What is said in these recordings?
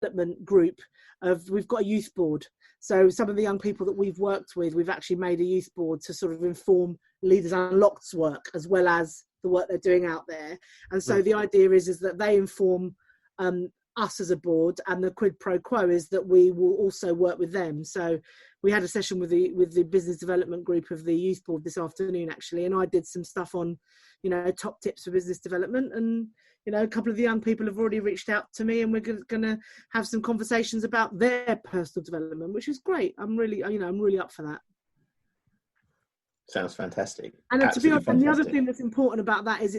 development group we've got a youth board. So some of the young people that we've worked with, we've actually made a youth board to sort of inform Leaders Unlocked's work as well as the work they're doing out there. And so the idea is that they inform us as a board, and the quid pro quo is that we will also work with them. So we had a session with the business development group of the youth board this afternoon, actually, and I did some stuff on, top tips for business development. And, a couple of the young people have already reached out to me, and we're going to have some conversations about their personal development, which is great. I'm really up for that. Sounds fantastic. And to be honest, and the other thing that's important about that is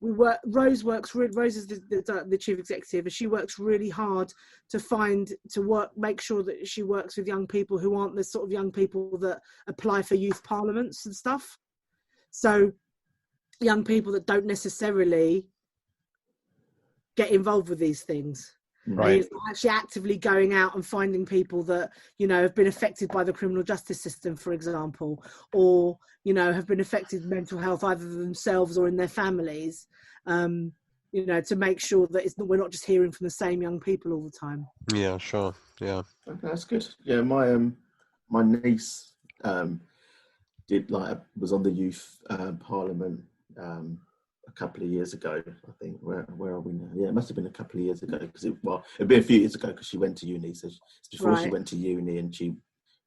Rose is the chief executive, and she works really hard to make sure that she works with young people who aren't the sort of young people that apply for youth parliaments and stuff. So young people that don't necessarily get involved with these things. Right. He's actually actively going out and finding people that, have been affected by the criminal justice system, for example, or, have been affected with mental health, either themselves or in their families, to make sure that we're not just hearing from the same young people all the time. Yeah, sure. Yeah. Okay, that's good. Yeah, my niece was on the youth parliament a couple of years ago, I think. Where are we now? Yeah, it must have been a couple of years ago, because it'd been a few years ago, because she went to uni. So before she went to uni, and she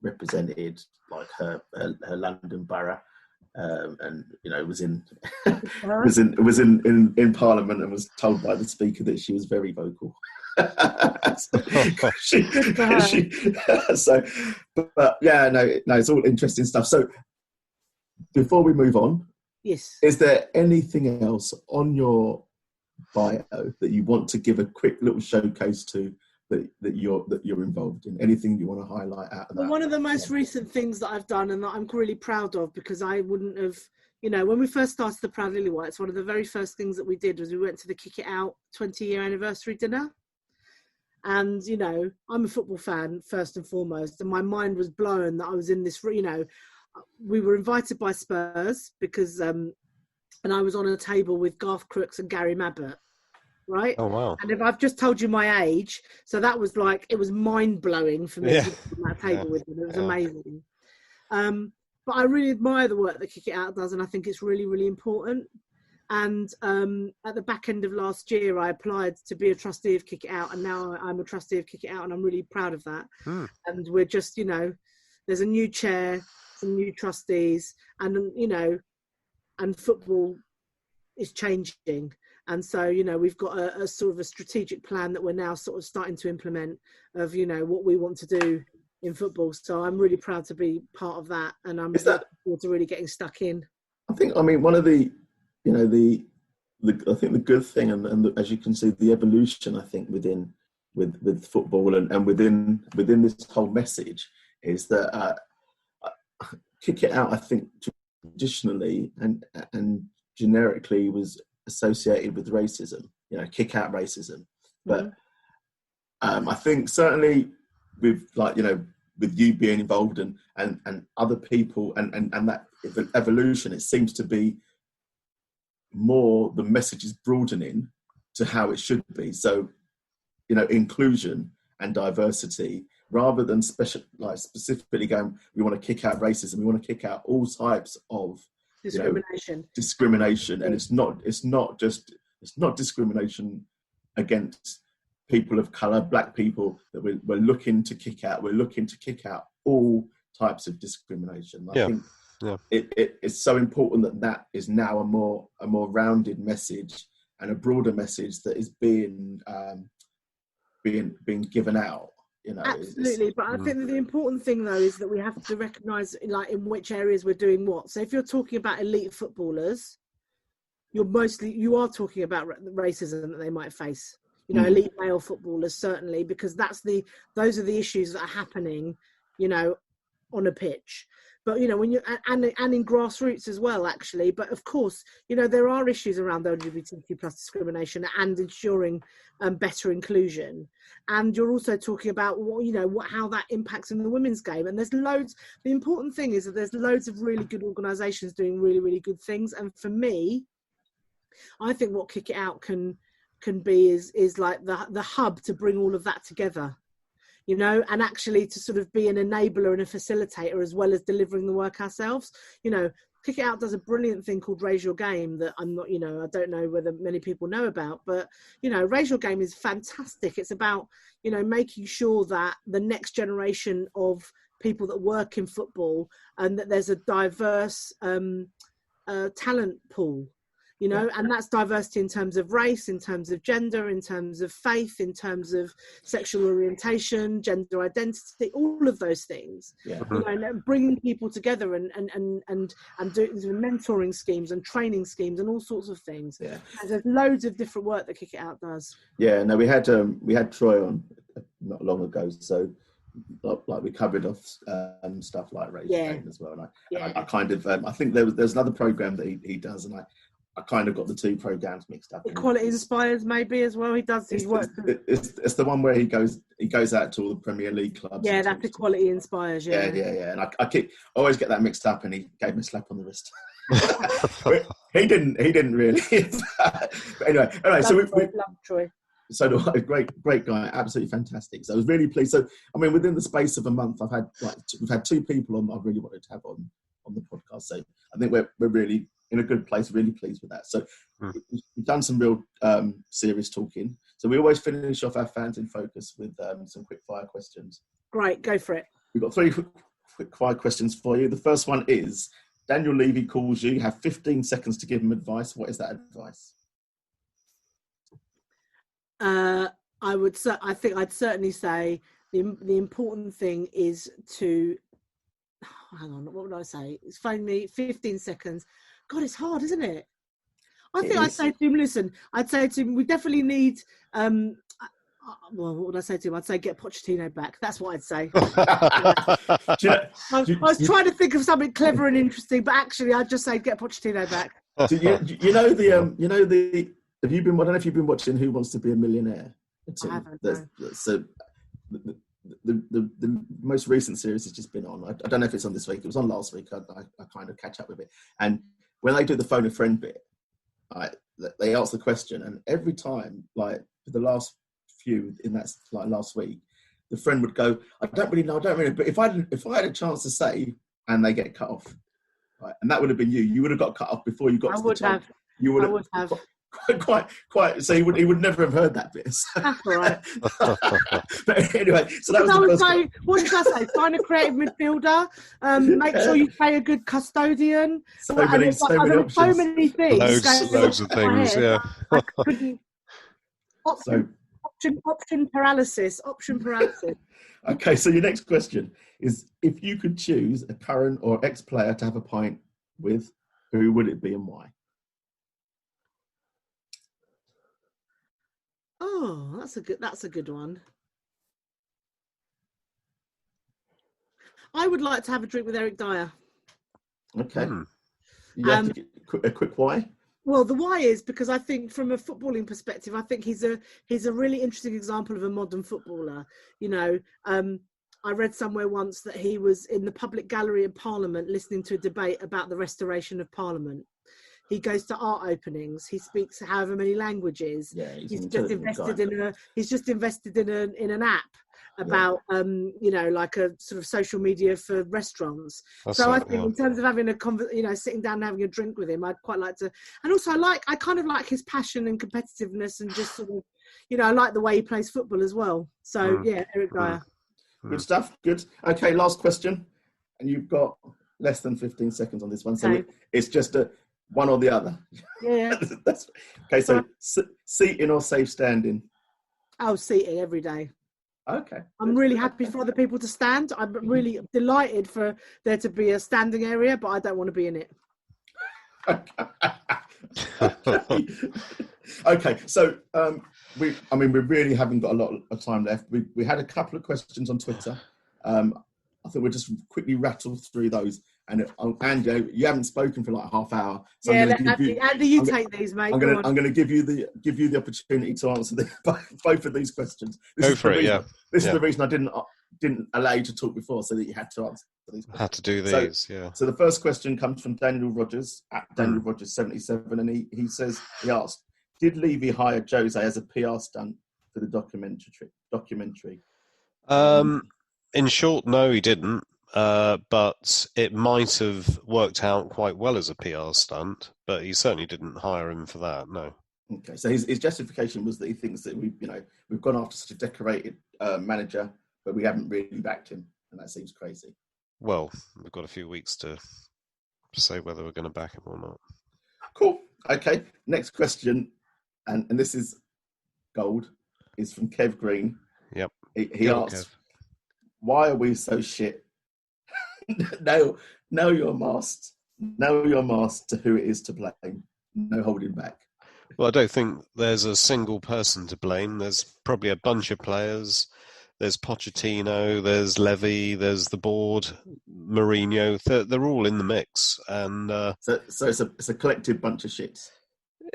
represented like her London borough, and was in was in Parliament, and was told by the Speaker that she was very vocal. But yeah, no, it's all interesting stuff. So before we move on. Yes. Is there anything else on your bio that you want to give a quick little showcase to that you're involved in? Anything you want to highlight out of that? Well, one of the most recent things that I've done, and that I'm really proud of, because I wouldn't have, when we first started the Proud Lily Whites, one of the very first things that we did was we went to the Kick It Out 20-year anniversary dinner. And, I'm a football fan first and foremost, and my mind was blown that I was in this, we were invited by Spurs because, and I was on a table with Garth Crooks and Gary Mabbott, right? Oh, wow. And if I've just told you my age, so that was it was mind-blowing for me to be on that table with them. It was amazing. But I really admire the work that Kick It Out does, and I think it's really, really important. And at the back end of last year, I applied to be a trustee of Kick It Out, and now I'm a trustee of Kick It Out, and I'm really proud of that. And we're just, there's a new chair, some new trustees, and and football is changing, and so we've got a sort of a strategic plan that we're now sort of starting to implement of what we want to do in football. So I'm really proud to be part of that, and I'm looking forward to really getting stuck in. I mean one of the I think the good thing, and as you can see, the evolution, I think, with football and within this whole message is that Kick It Out, I think, traditionally and generically was associated with racism, kick out racism. But I think certainly with with you being involved and other people and that evolution, it seems to be more, the message is broadening to how it should be. So, inclusion and diversity, rather than specifically going, we want to kick out racism, we want to kick out all types of discrimination. And it's not discrimination against people of colour, black people, that we're looking to kick out. We're looking to kick out all types of discrimination. I think it's so important that is now a more rounded message and a broader message that is being given out. Absolutely, but I think that the important thing though is that we have to recognise in which areas we're doing what. So if you're talking about elite footballers, you are talking about racism that they might face. Elite male footballers, certainly, because those are the issues that are happening, on a pitch. But when you and in grassroots as well, actually. But of course, there are issues around LGBTQ plus discrimination and ensuring better inclusion. And you're also talking about how that impacts in the women's game. And there's loads. The important thing is that there's loads of really good organisations doing really, really good things. And for me, I think what Kick It Out can can be is like the hub to bring all of that together, you know, and actually to sort of be an enabler and a facilitator as well as delivering the work ourselves. You know, Kick It Out does a brilliant thing called Raise Your Game that I'm not, you know, I don't know whether many people know about, but, you know, Raise Your Game is fantastic. It's about, you know, making sure that the next generation of people that work in football and that there's a diverse talent pool, you know, and that's diversity in terms of race, in terms of gender, in terms of faith, in terms of sexual orientation, gender identity, all of those things. You know, and bringing people together and doing mentoring schemes and training schemes and all sorts of things. And there's loads of different work that Kick It Out does. No, we had Troy on not long ago, so like we covered off stuff like race as well, and I kind of I think there's another program that he does, and I kind of got the two programs mixed up. Equality Inspires maybe as well. He does. It's the one where he goes out to all the Premier League clubs. Yeah, that's Equality Inspires. Yeah. And I always get that mixed up, and he gave me a slap on the wrist. he didn't really. But anyway, so we love Troy. So a great guy, absolutely fantastic. So I was really pleased. So I mean, within the space of a month, we've had two people on that I really wanted to have on the podcast. So I think we're really in a good place, really pleased with that. So we've done some real serious talking. So we always finish off our Fans in Focus with some quick fire questions. Great, go for it. We've got three quick fire questions for you. The first one is, Daniel Levy calls you, have 15 seconds to give him advice. What is that advice? I think I'd certainly say the important thing is to, hang on, what would I say? It's phone me 15 seconds. God, it's hard, isn't it? I'd say to him, listen, we definitely need, well, what would I say to him? I'd say get Pochettino back. That's what I'd say. I was trying to think of something clever and interesting, but actually I'd just say get Pochettino back. I don't know if you've been watching Who Wants to Be a Millionaire. I haven't. So the most recent series has just been on. I don't know if it's on this week. It was on last week. I kind of catch up with it. And when they do the phone a friend bit, they ask the question, and every time, like for the last few in that like last week, the friend would go, I don't really know, but if I had a chance to say, and they get cut off, right? And that would have been you. You would have got cut off before you got to the top. You would have. Quite. So he would never have heard that bit. That's all right. But anyway, so that was the first one. What did I say? Find a creative midfielder. Make sure you pay a good custodian. So many options. So many things. Loads of things. Yeah. I couldn't. Option paralysis. Okay, so your next question is: if you could choose a current or ex-player to have a pint with, who would it be and why? Oh, that's a good one. I would like to have a drink with Eric Dier. Okay. You have to get a quick why? Well, the why is because I think from a footballing perspective, I think he's a really interesting example of a modern footballer. You know, I read somewhere once that he was in the public gallery in Parliament listening to a debate about the restoration of Parliament. He goes to art openings. He speaks however many languages. Yeah, he's just invested in an app about you know, like a sort of social media for restaurants. I think in terms of having sitting down and having a drink with him, I'd quite like to. And also I kind of like his passion and competitiveness and just sort of, you know, I like the way he plays football as well. So yeah, Eric Dier. Good stuff. Good. Okay, last question, and you've got less than 15 seconds on this one, so it's just a one or the other. Yeah. Okay, so seating or safe standing? Oh, seating every day. Okay. I'm really happy for other people to stand. I'm really delighted for there to be a standing area, but I don't want to be in it. Okay, so we really haven't got a lot of time left. We had a couple of questions on Twitter. I think we'll just quickly rattle through those. And Andy, you haven't spoken for like a half hour. So Andy, you take these, mate. I'm going to give you the opportunity to answer both of these questions. This is the reason I didn't allow you to talk before, so that you had to answer these questions. Had to do these, yeah. So the first question comes from Daniel Rogers at Daniel Rogers 77, and he asked, did Levy hire Jose as a PR stunt for the documentary? In short, no, he didn't. But it might have worked out quite well as a PR stunt. But he certainly didn't hire him for that. No. Okay, so his justification was that he thinks that we've gone after such a decorated manager, but we haven't really backed him, and that seems crazy. Well, we've got a few weeks to say whether we're going to back him or not. Cool. Okay. Next question, and this is gold, is from Kev Green. Yep. He asks, "Why are we so shit?" Know your mask. Know your mask to who it is to blame. No holding back. Well, I don't think there's a single person to blame. There's probably a bunch of players. There's Pochettino, there's Levy, there's the board, Mourinho. They're all in the mix, and so it's a collective bunch of shits.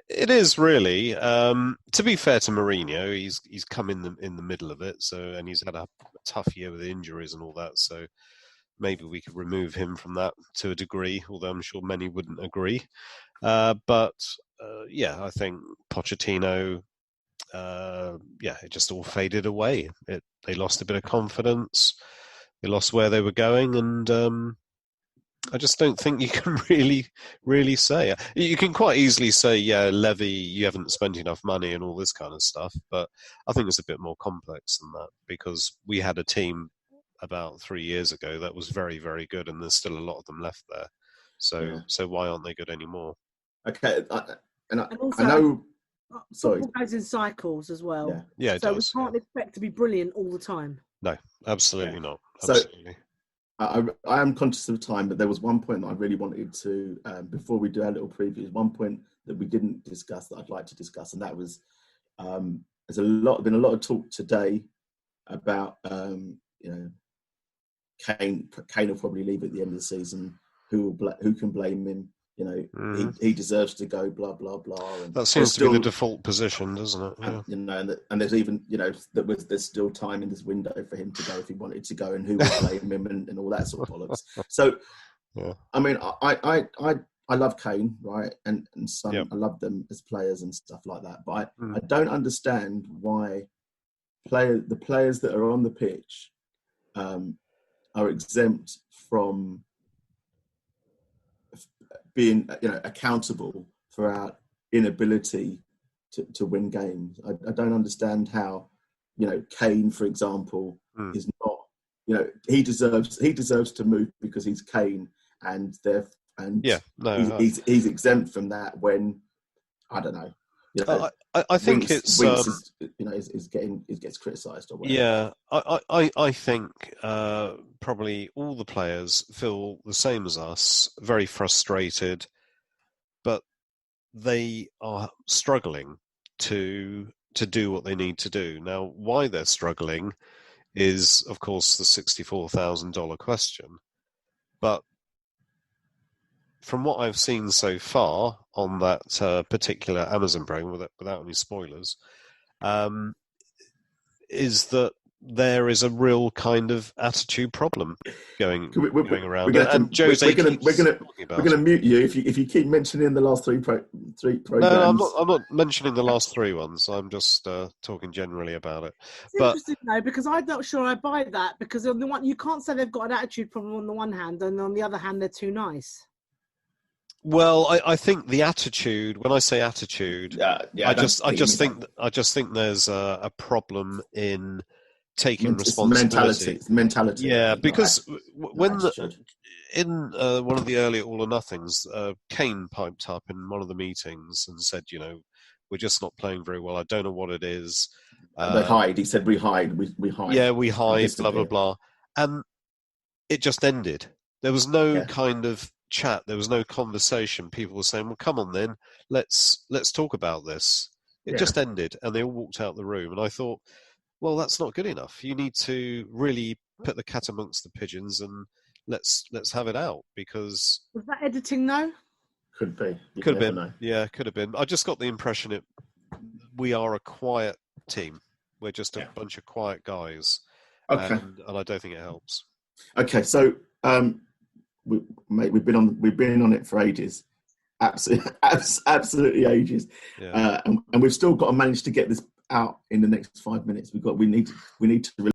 It is really. To be fair to Mourinho, he's come in the middle of it. So, and he's had a tough year with injuries and all that. So maybe we could remove him from that to a degree. Although I'm sure many wouldn't agree. But I think Pochettino. It just all faded away. They lost a bit of confidence. They lost where they were going, and I just don't think you can really say. You can quite easily say, yeah, Levy, you haven't spent enough money and all this kind of stuff, but I think it's a bit more complex than that, because we had a team about 3 years ago that was very, very good, and there's still a lot of them left there. So why aren't they good anymore? Okay, I also, know. Sorry. Football goes in cycles as well. Yeah, it does. We can't expect to be brilliant all the time. No, absolutely not. So Absolutely. I am conscious of time, but there was one point that I really wanted to, before we do our little previews, one point that we didn't discuss that I'd like to discuss, and that was there's been a lot of talk today about Kane will probably leave at the end of the season. Who can blame him? He deserves to go. Blah blah blah. And that seems to be the default position, doesn't it? Yeah. And there's even there's still time in this window for him to go if he wanted to go, and who would blame him and all that sort of bollocks. So, I mean, I love Kane, right, and Son. I love them as players and stuff like that. But I don't understand why the players that are on the pitch are exempt from being accountable for our inability to win games. I don't understand how Kane, for example, is not he deserves to move because he's Kane, and he's exempt from that when I don't know. I think Winks gets criticised or whatever. Yeah, I think probably all the players feel the same as us, very frustrated, but they are struggling to do what they need to do. Now, why they're struggling is, of course, the $64,000 question. But from what I've seen so far on that particular Amazon program, without any spoilers, is that there is a real kind of attitude problem going around. And Jose, we're going to mute you if you keep mentioning the last three programs. No, I'm not mentioning the last three ones. I'm just talking generally about it. It's interesting though, because I'm not sure I buy that, because on the one you can't say they've got an attitude problem on the one hand, and on the other hand they're too nice. Well, I think the attitude. When I say attitude, I just think there's a problem in taking responsibility. It's mentality. Yeah, because when in one of the earlier All or Nothings, Kane piped up in one of the meetings and said, we're just not playing very well. I don't know what it is. They hide. He said, we hide. We hide. Yeah, we hide. Blah blah blah, and it just ended. There was no kind of chat. There was no conversation. People were saying, well, come on then, let's talk about this. It just ended, and they all walked out the room. And I thought, well, that's not good enough. You need to really put the cat amongst the pigeons and let's have it out, because... Was that editing though? Could be. Could have been. Yeah, could have been. I just got the impression we are a quiet team. We're just a bunch of quiet guys. Okay. And I don't think it helps. Okay, so... we've been on it for ages. absolutely ages. Yeah. And we've still got to manage to get this out in the next 5 minutes. We need to